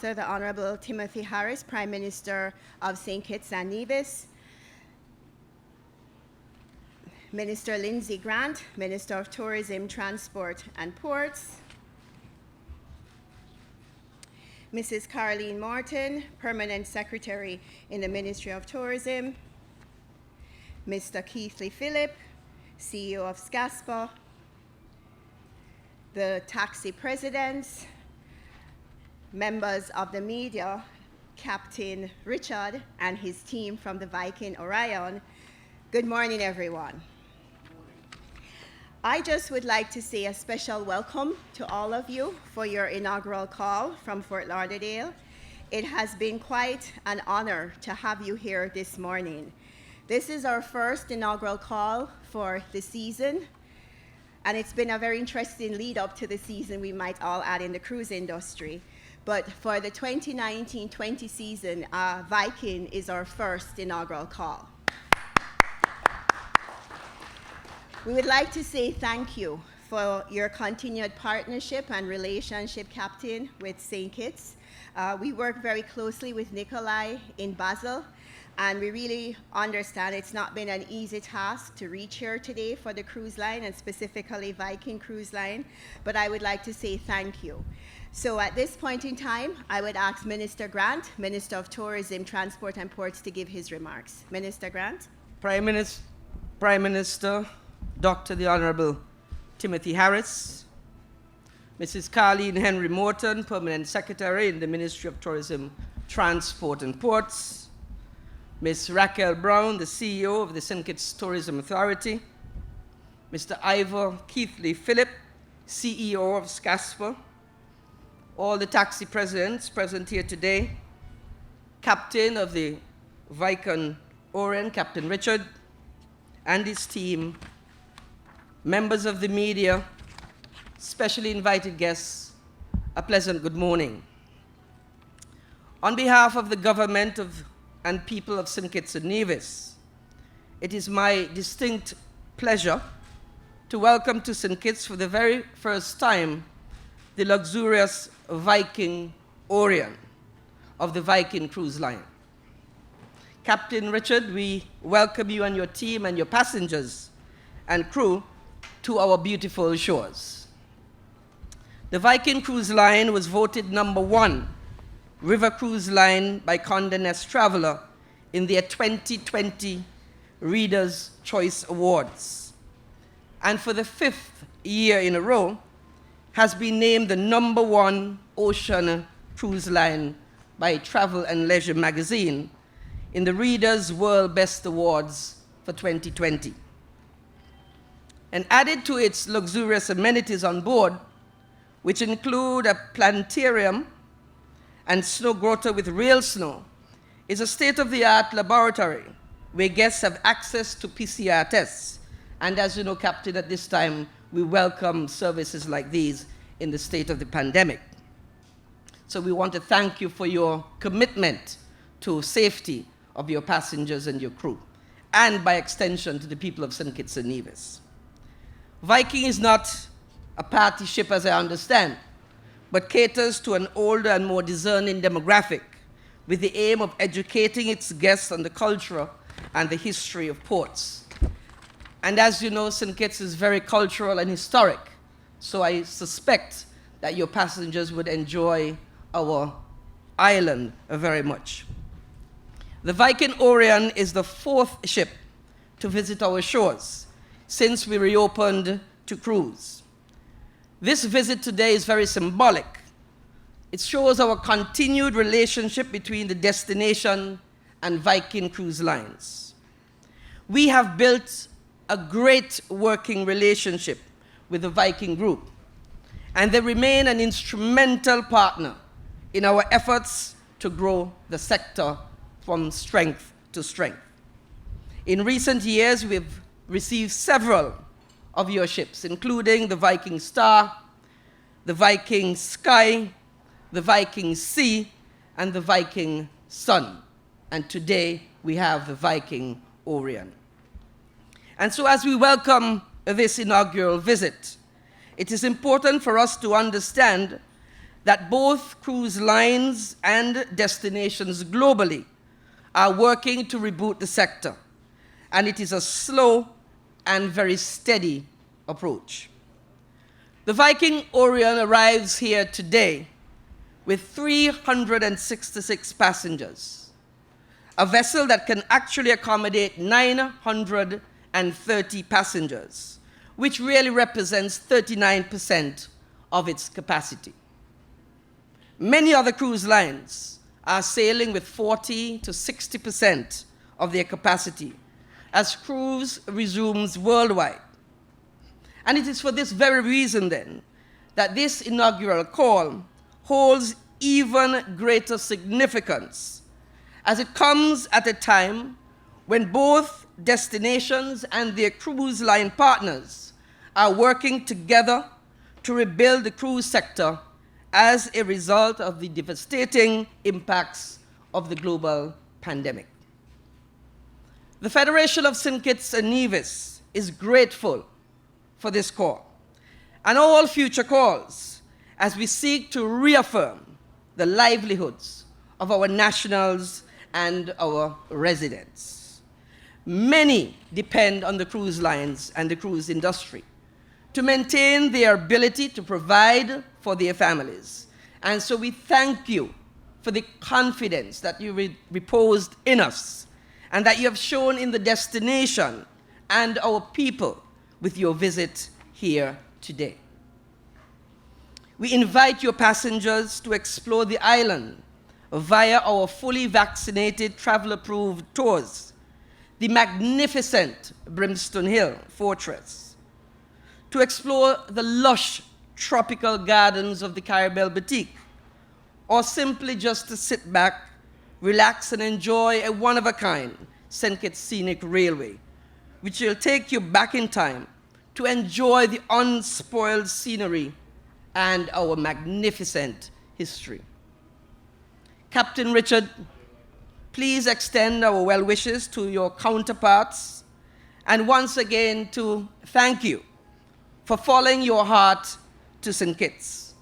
Dr. the Honorable Timothy Harris, Prime Minister of St. Kitts and Nevis, Minister Lindsay Grant, Minister of Tourism, Transport and Ports, Mrs. Caroline Morton, Permanent Secretary in the Ministry of Tourism, Mr. Keithley Phillip, CEO of SCASPA, the taxi presidents, members of the media, Captain Richard and his team from the Viking Orion. Good morning, everyone. I just would like to say a special welcome to all of you for your inaugural call from Fort Lauderdale. It has been quite an honor to have you here this morning. This is our first inaugural call for the season, and it's been a very interesting lead up to the season, we might all add, in the cruise industry. But for the 2019-20 season, Viking is our first inaugural call. We would like to say thank you for your continued partnership and relationship, Captain, with St. Kitts. We work very closely with Nikolai in Basel, and we really understand it's not been an easy task to reach here today for the cruise line, and specifically Viking Cruise Line, but I would like to say thank you. So at this point in time, I would ask Minister Grant, Minister of Tourism, Transport and Ports, to give his remarks. Minister Grant. Prime Minister, Dr. the Honorable Timothy Harris, Mrs. Carleen Henry Morton, Permanent Secretary in the Ministry of Tourism, Transport and Ports, Ms. Raquel Brown, the CEO of the St. Kitts Tourism Authority, Mr. Ivor Keithley Phillip, CEO of SCASPA, all the taxi presidents present here today, Captain of the Viking Orion, Captain Richard, and his team, members of the media, specially invited guests, a pleasant good morning. On behalf of the government and people of St. Kitts and Nevis, it is my distinct pleasure to welcome to St. Kitts for the very first time the luxurious Viking Orion of the Viking Cruise Line. Captain Richard, we welcome you and your team and your passengers and crew to our beautiful shores. The Viking Cruise Line was voted #1 river cruise line by Condé Nast Traveler in their 2020 Reader's Choice Awards, and for the 5th year in a row has been named the #1 ocean cruise line by Travel and Leisure magazine in the Reader's World Best Awards for 2020. And added to its luxurious amenities on board, which include a planetarium and snow grotto with real snow, is a state-of-the-art laboratory where guests have access to PCR tests. And as you know, Captain, at this time, we welcome services like these in the state of the pandemic. So we want to thank you for your commitment to safety of your passengers and your crew, and by extension to the people of St. Kitts and Nevis. Viking is not a party ship, as I understand, but caters to an older and more discerning demographic with the aim of educating its guests on the culture and the history of ports. And as you know, St. Kitts is very cultural and historic, so I suspect that your passengers would enjoy our island very much. The Viking Orion is the 4th ship to visit our shores since we reopened to cruise. This visit today is very symbolic. It shows our continued relationship between the destination and Viking Cruise Lines. We have built a great working relationship with the Viking Group, and they remain an instrumental partner in our efforts to grow the sector from strength to strength. In recent years, we've received several of your ships, including the Viking Star, the Viking Sky, the Viking Sea, and the Viking Sun. And today, we have the Viking Orion. And so as we welcome this inaugural visit, it is important for us to understand that both cruise lines and destinations globally are working to reboot the sector, and it is a slow and very steady approach. The Viking Orion arrives here today with 366 passengers, a vessel that can actually accommodate 930 passengers, which really represents 39% of its capacity. Many other cruise lines are sailing with 40 to 60% of their capacity as cruise resumes worldwide. And it is for this very reason, then, that this inaugural call holds even greater significance, as it comes at a time when both destinations and their cruise line partners are working together to rebuild the cruise sector as a result of the devastating impacts of the global pandemic. The Federation of St. Kitts and Nevis is grateful for this call and all future calls as we seek to reaffirm the livelihoods of our nationals and our residents. Many depend on the cruise lines and the cruise industry to maintain their ability to provide for their families. And so we thank you for the confidence that you reposed in us and that you have shown in the destination and our people with your visit here today. We invite your passengers to explore the island via our fully vaccinated, travel-approved tours, the magnificent Brimstone Hill Fortress, to explore the lush tropical gardens of the Caribbean Boutique, or simply just to sit back, relax, and enjoy a one-of-a-kind St. Kitts Scenic Railway, which will take you back in time to enjoy the unspoiled scenery and our magnificent history. Captain Richard, please extend our well wishes to your counterparts, and once again to thank you for following your heart to St. Kitts.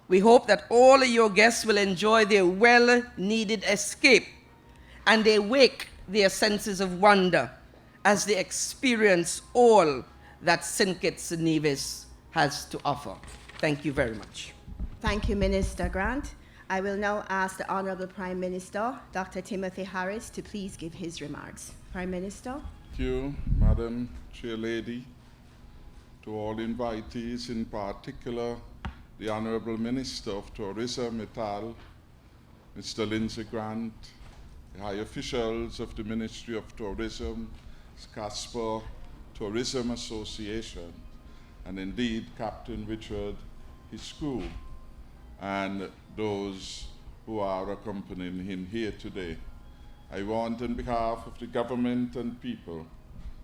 We hope that all of your guests will enjoy their well-needed escape and they wake their senses of wonder as they experience all that St. Kitts and Nevis has to offer. Thank you very much. Thank you, Minister Grant. I will now ask the Honorable Prime Minister, Dr. Timothy Harris, to please give his remarks. Prime Minister. Thank you, Madam Chair Lady. To all invitees, in particular, the Honorable Minister of Tourism, Ital, Mr. Lindsay Grant, the high officials of the Ministry of Tourism, Casper Tourism Association, and indeed Captain Richard, his crew, and those who are accompanying him here today. I want, on behalf of the government and people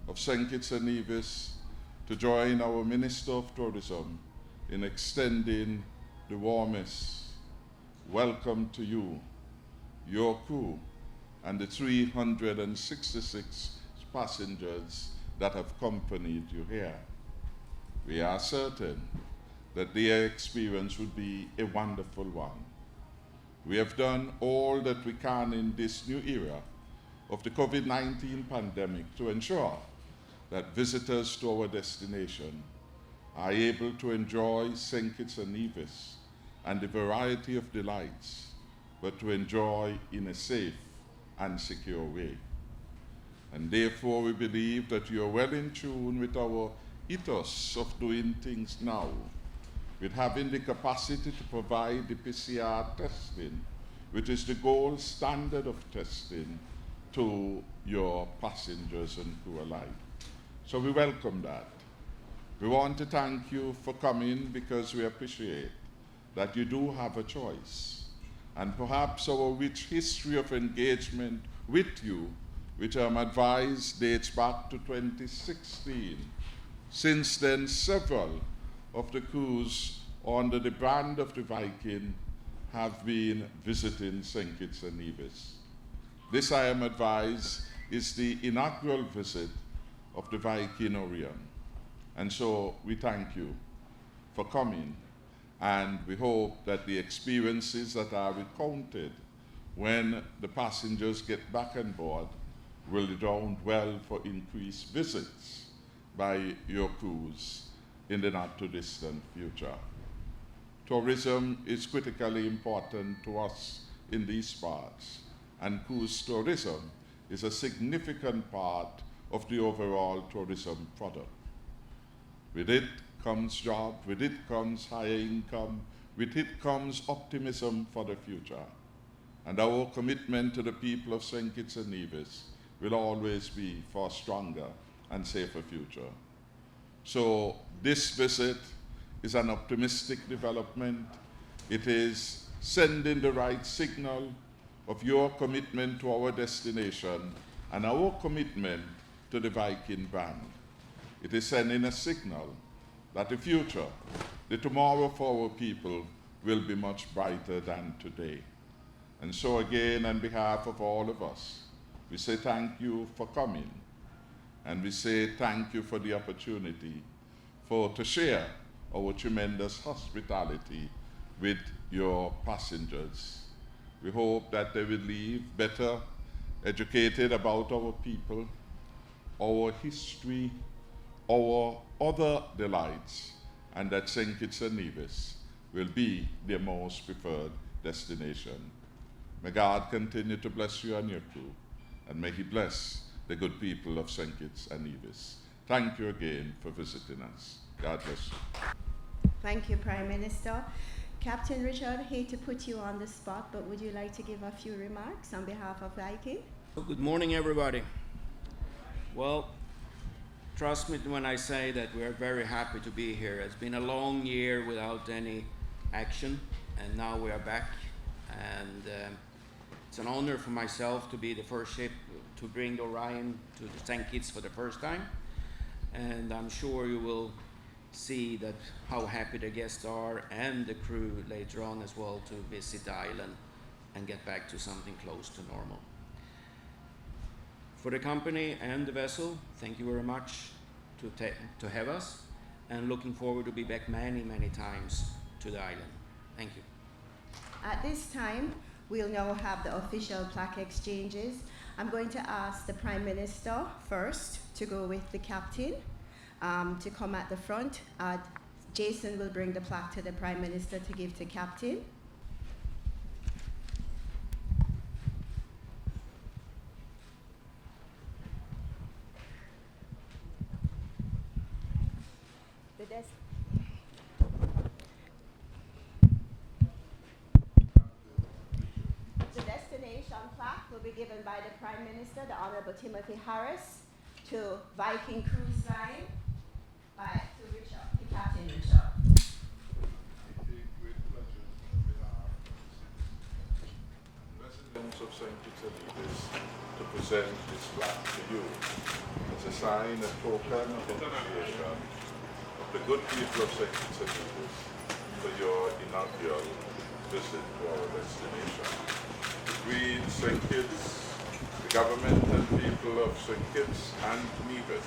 of St. Kitts and Nevis, to join our Minister of Tourism in extending the warmest welcome to you, your crew, and the 366 passengers that have accompanied you here. We are certain that their experience will be a wonderful one. We have done all that we can in this new era of the COVID-19 pandemic to ensure that visitors to our destination are able to enjoy St. Kitts and Nevis and the variety of delights, but to enjoy in a safe and secure way. And therefore we believe that you are well in tune with our ethos of doing things now, with having the capacity to provide the PCR testing, which is the gold standard of testing, to your passengers and crew alike. So we welcome that. We want to thank you for coming because we appreciate that you do have a choice. And perhaps our rich history of engagement with you, which I'm advised dates back to 2016. Since then, several of the crews under the brand of the Viking have been visiting St. Kitts and Nevis. This, I am advised, is the inaugural visit of the Viking Orion. And so we thank you for coming. And we hope that the experiences that are recounted when the passengers get back on board will redound well for increased visits by your cruise in the not too distant future. Tourism is critically important to us in these parts, and cruise tourism is a significant part of the overall tourism product. With it comes jobs, with it comes higher income, with it comes optimism for the future. And our commitment to the people of St. Kitts and Nevis will always be for a stronger and safer future. So this visit is an optimistic development. It is sending the right signal of your commitment to our destination and our commitment to the Viking brand. It is sending a signal that the future, the tomorrow for our people, will be much brighter than today. And so again, on behalf of all of us, we say thank you for coming, and we say thank you for the opportunity to share our tremendous hospitality with your passengers. We hope that they will leave better educated about our people, our history, our other delights, and that St. Kitts and Nevis will be their most preferred destination. May God continue to bless you and your crew, and may He bless the good people of St. Kitts and Nevis. Thank you again for visiting us. God bless you. Thank you, Prime Minister. Captain Richard, hate to put you on the spot, but would you like to give a few remarks on behalf of Viking? Good morning, everybody. Well, trust me when I say that we are very happy to be here. It's been a long year without any action, and now we are back. And it's an honor for myself to be the first ship to bring the Orion to the St. Kitts for the first time. And I'm sure you will see that how happy the guests are and the crew later on as well to visit the island and get back to something close to normal. For the company and the vessel, thank you very much to have us, and looking forward to be back many, many times to the island. Thank you. At this time, we'll now have the official plaque exchanges. I'm going to ask the Prime Minister first to go with the captain to come at the front. Jason will bring the plaque to the Prime Minister to give to Captain. The destination plaque will be given by the Prime Minister, the Honorable Timothy Harris, to Viking Cruise Line, to Richard, to Captain Richard. Residents of St. Kitts and Nevis to present this plaque to you as a sign, a token of appreciation of the good people of St. Kitts and Nevis for your inaugural visit to our destination. It reads, St. Kitts, the government and people of St. Kitts and Nevis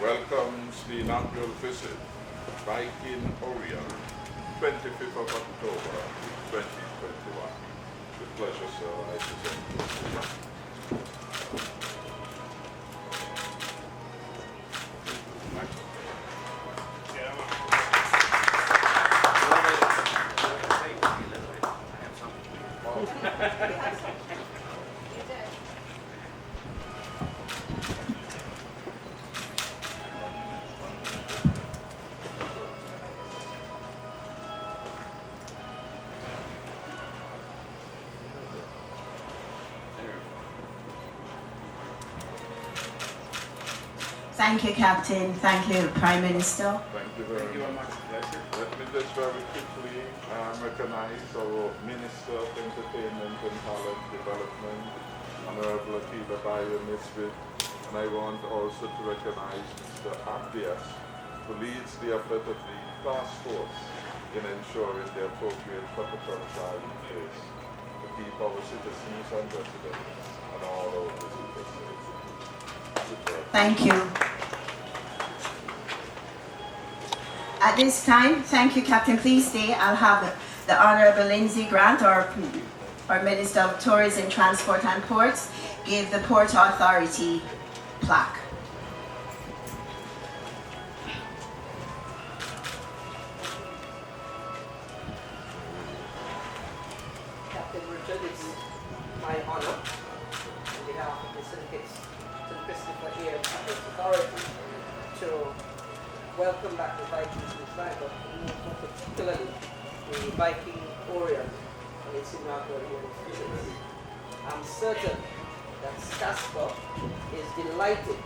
welcomes the inaugural visit of Viking Orion, 25th of October, 2021. With pleasure, sir, I present you. Thank you, Captain. Thank you, Prime Minister. Thank you very much. Let me just very quickly recognize our Minister of Entertainment and Talent Development, Honorable Akiva Bayo Nisbet, and I want also to recognize Mr. Abdias, who leads the effort of the task force in ensuring the appropriate protocols are in place to keep our citizens and residents and all our visitors safe. Thank you. At this time, thank you, Captain. Please stay. I'll have the Honorable Lindsay Grant, our Minister of Tourism, Transport and Ports, give the Port Authority plaque. Captain Richard, it's my honor on behalf of the St. Christopher Air Transport Authority to welcome back the Vikings this time, but more particularly the Viking Orion and its inaugural year of service. I'm certain that Casper is delighted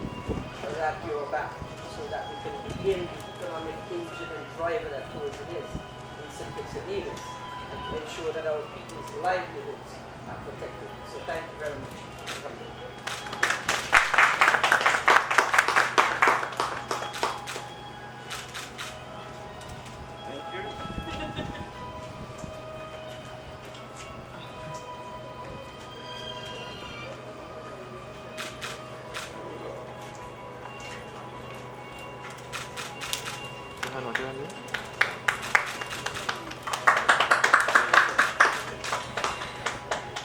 that you're back so that we can begin the economic engine and driver that tourism is in St. Kitts and Nevis, and to ensure that our people's livelihoods are protected. So thank you very much for coming.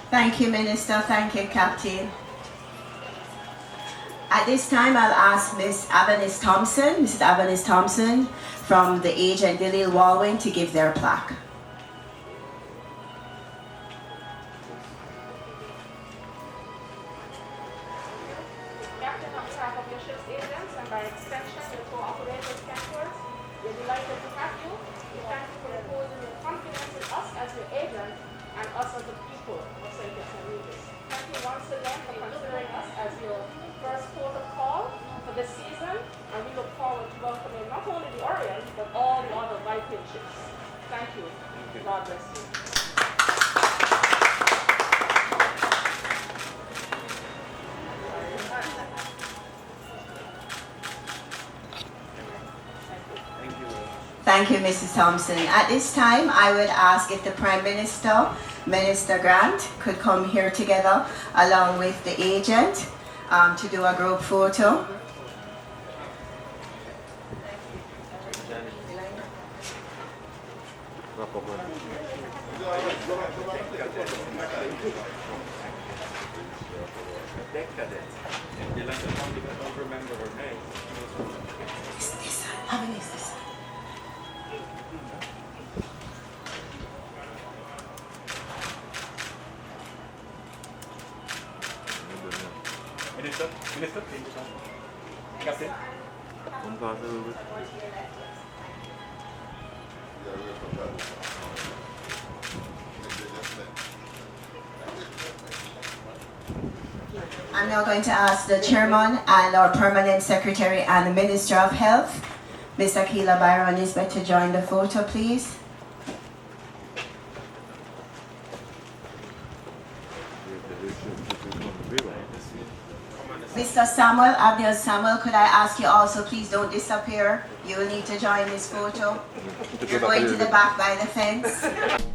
Thank you, Minister. Thank you, Captain. At this time, I'll ask Mrs. Avanis Thompson from the agent Delil Walwyn to give their plaque. Captain, on behalf of your ship's agents and by extension your co-operators, Kenworth, we're delighted to have you. We thank you for reposing your confidence in us as your agent and us as the people of St. Kitts and Nevis. Thank you once again for considering us as your first port of call for this season, and we look forward to welcoming not only the Orion, but all the other Viking ships. Thank you. God bless you. Thank you, Mrs. Thompson. At this time, I would ask if the Prime Minister, Minister Grant, could come here together along with the agent to do a group photo. Minister, Captain. I'm now going to ask the Chairman and our Permanent Secretary and the Minister of Health, Ms. Akila Byron Nisbet, to join the photo, please. Mr. Samuel, Abdel Samuel, could I ask you also, please don't disappear. You will need to join this photo. You're going to the back by the fence.